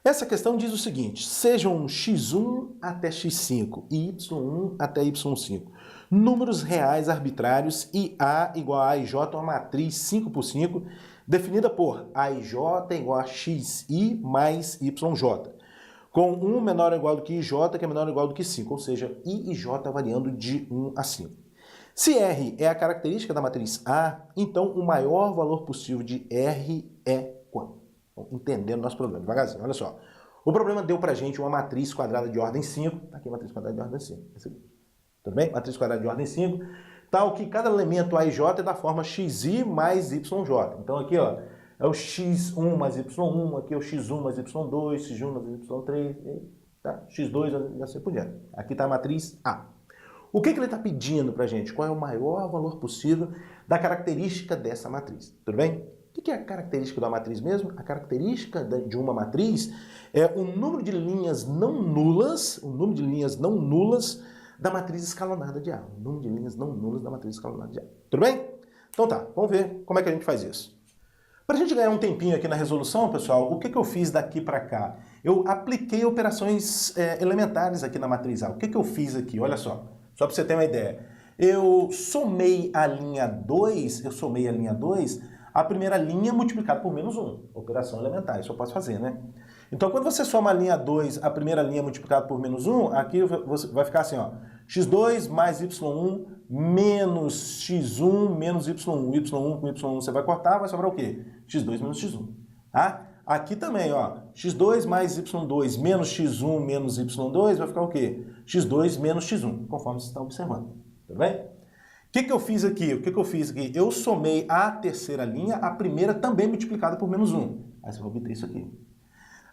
Essa questão diz o seguinte: sejam x1 até x5 e y1 até y5 números reais arbitrários e A igual a IJ, uma matriz 5 por 5, definida por AIJ igual a XI mais YJ, com 1 menor ou igual do que IJ, que é menor ou igual do que 5, ou seja, I e J variando de 1 a 5. Se R é a característica da matriz A, então o maior valor possível de R é quanto? Entendendo nosso problema, devagarzinho, olha só. O problema deu pra gente uma matriz quadrada de ordem 5, aqui a matriz quadrada de ordem 5, tudo bem? Matriz quadrada de ordem 5, tal que cada elemento AIJ é da forma XI mais YJ. Então aqui, ó, é o X1 mais Y1, aqui é o X1 mais Y2, X1 mais Y3, tá? X2 e assim por diante. Aqui está a matriz A. O que ele está pedindo para a gente? Qual é o maior valor possível da característica dessa matriz? Tudo bem? O que é a característica da matriz mesmo? A característica de uma matriz é o número de linhas não nulas, da matriz escalonada de A. O número de linhas não nulas da matriz escalonada de A. Tudo bem? Então tá, vamos ver como é que a gente faz isso. Para a gente ganhar um tempinho aqui na resolução, pessoal, o que eu fiz daqui para cá? Eu apliquei operações elementares aqui na matriz A. O que eu fiz aqui? Olha só para você ter uma ideia. Eu somei a linha 2, a primeira linha multiplicada por menos 1. Operação elementar, isso eu posso fazer, né? Então, quando você soma a linha 2, a primeira linha multiplicada por menos 1, aqui vai ficar assim, ó, x2 mais y1 menos x1 menos y1. Y1 com y1 você vai cortar, vai sobrar o quê? x2 menos x1. Tá? Aqui também, ó, x2 mais y2 menos x1 menos y2 vai ficar o quê? x2 menos x1, conforme você está observando. Tudo bem? O que eu fiz aqui? Eu somei a terceira linha, a primeira também multiplicada por menos 1. Aí você vai obter isso aqui.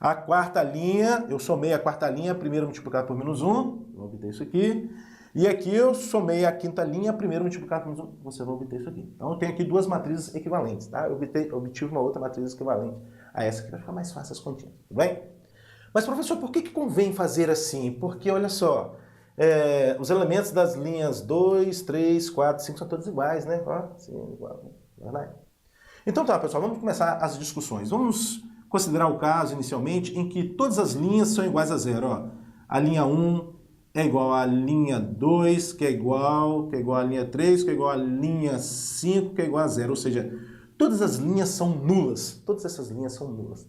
A quarta linha, eu somei a quarta linha, a primeira multiplicada por menos 1, vou obter isso aqui. E aqui eu somei a quinta linha, a primeira multiplicada por menos 1, você vai obter isso aqui. Então eu tenho aqui duas matrizes equivalentes, tá? Eu obtive uma outra matriz equivalente a essa aqui, vai ficar mais fácil as continhas, tudo bem? Mas professor, por que convém fazer assim? Porque, olha só, os elementos das linhas 2, 3, 4, 5 são todos iguais, né? Ó, sim, igual, verdade? Então tá, pessoal, vamos começar as discussões. Vamos considerar o caso, inicialmente, em que todas as linhas são iguais a zero. Ó. A linha 1 é igual à linha 2, que é igual à linha 3, que é igual à linha 5, que é igual a zero. Ou seja, todas as linhas são nulas. Todas essas linhas são nulas.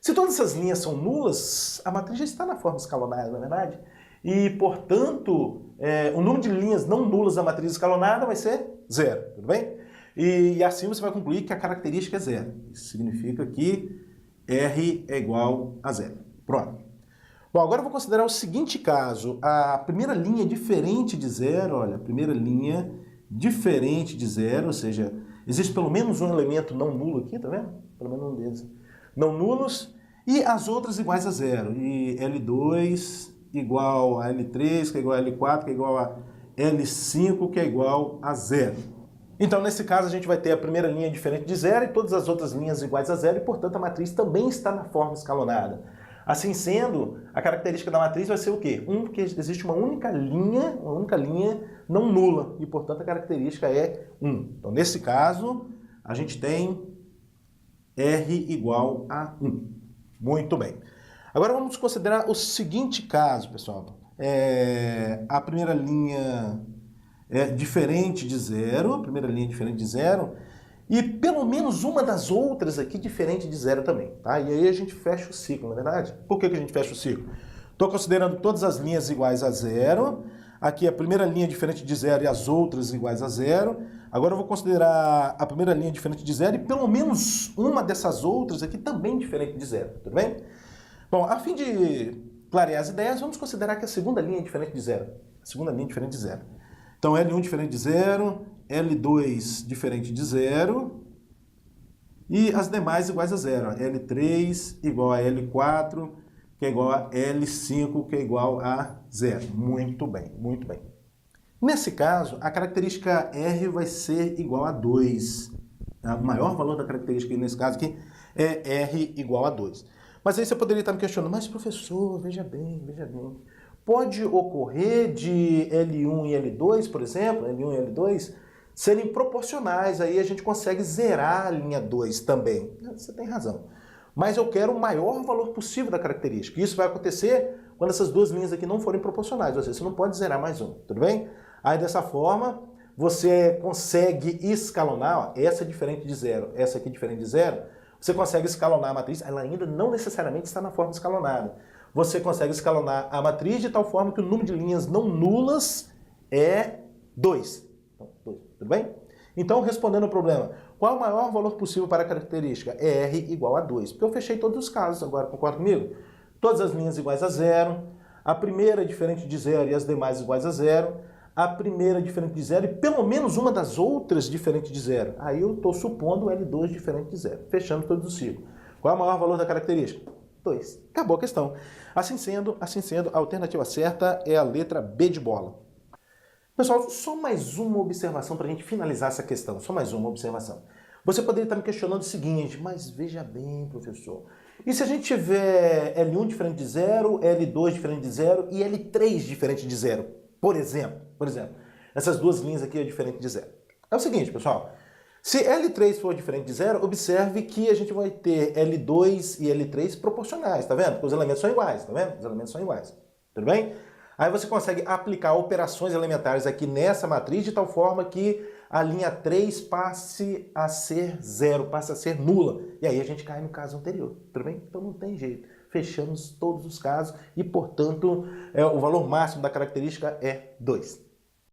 Se todas essas linhas são nulas, a matriz já está na forma escalonada, não é verdade? E, portanto, o número de linhas não nulas da matriz escalonada vai ser zero, tudo bem? E assim você vai concluir que a característica é zero. Isso significa que R é igual a zero. Pronto. Bom, agora eu vou considerar o seguinte caso. A primeira linha diferente de zero, olha, a primeira linha diferente de zero, ou seja, existe pelo menos um elemento não nulo aqui, tá vendo? Pelo menos um deles. Não nulos, e as outras iguais a zero. E L2 igual a L3, que é igual a L4, que é igual a L5, que é igual a zero. Então, nesse caso, a gente vai ter a primeira linha diferente de zero e todas as outras linhas iguais a zero, e, portanto, a matriz também está na forma escalonada. Assim sendo, a característica da matriz vai ser o quê? Que existe uma única linha não nula, e, portanto, a característica é 1. Então, nesse caso, a gente tem R igual a 1. Muito bem. Agora vamos considerar o seguinte caso, pessoal. A primeira linha diferente de zero, e pelo menos uma das outras aqui diferente de zero também, tá? E aí a gente fecha o ciclo, não é verdade? Por que a gente fecha o ciclo? Estou considerando todas as linhas iguais a zero, aqui a primeira linha diferente de zero e as outras iguais a zero. Agora eu vou considerar a primeira linha diferente de zero e pelo menos uma dessas outras aqui também diferente de zero, tudo bem? Bom, a fim de clarear as ideias, vamos considerar que a segunda linha é diferente de zero. Então, L1 diferente de zero, L2 diferente de zero, e as demais iguais a zero. L3 igual a L4, que é igual a L5, que é igual a zero. Muito bem, muito bem. Nesse caso, a característica R vai ser igual a 2. O maior valor da característica, nesse caso aqui, é R igual a 2. Mas aí você poderia estar me questionando, mas professor, veja bem, pode ocorrer de L1 e L2, por exemplo, L1 e L2, serem proporcionais, aí a gente consegue zerar a linha 2 também. Você tem razão. mas eu quero o maior valor possível da característica. Isso vai acontecer quando essas duas linhas aqui não forem proporcionais, ou seja, você não pode zerar mais um, tudo bem? Aí dessa forma, você consegue escalonar, ó, essa é diferente de zero, essa aqui é diferente de zero, você consegue escalonar a matriz, ela ainda não necessariamente está na forma escalonada. Você consegue escalonar a matriz de tal forma que o número de linhas não nulas é 2. Então, 2, tudo bem? Então, respondendo ao problema, qual é o maior valor possível para a característica? É R igual a 2. Porque eu fechei todos os casos agora, concorda comigo? Todas as linhas iguais a zero, a primeira é diferente de zero e as demais iguais a zero, a primeira é diferente de zero e pelo menos uma das outras diferente de zero. Aí eu estou supondo L2 diferente de zero. Fechando todos os ciclos. Qual é o maior valor da característica? 2. Acabou a questão. Assim sendo, a alternativa certa é a letra B de bola. Pessoal, só mais uma observação para a gente finalizar essa questão. Só mais uma observação. Você poderia estar me questionando o seguinte, mas veja bem, professor, e se a gente tiver L1 diferente de zero, L2 diferente de zero e L3 diferente de zero? Por exemplo, essas duas linhas aqui é diferente de zero. É o seguinte, pessoal, se L3 for diferente de zero, observe que a gente vai ter L2 e L3 proporcionais, tá vendo? Porque os elementos são iguais, tá vendo? Os elementos são iguais, tudo bem? Aí você consegue aplicar operações elementares aqui nessa matriz de tal forma que a linha 3 passe a ser zero, passe a ser nula. E aí a gente cai no caso anterior, tudo bem? Então não tem jeito. Fechamos todos os casos e, portanto, o valor máximo da característica é 2.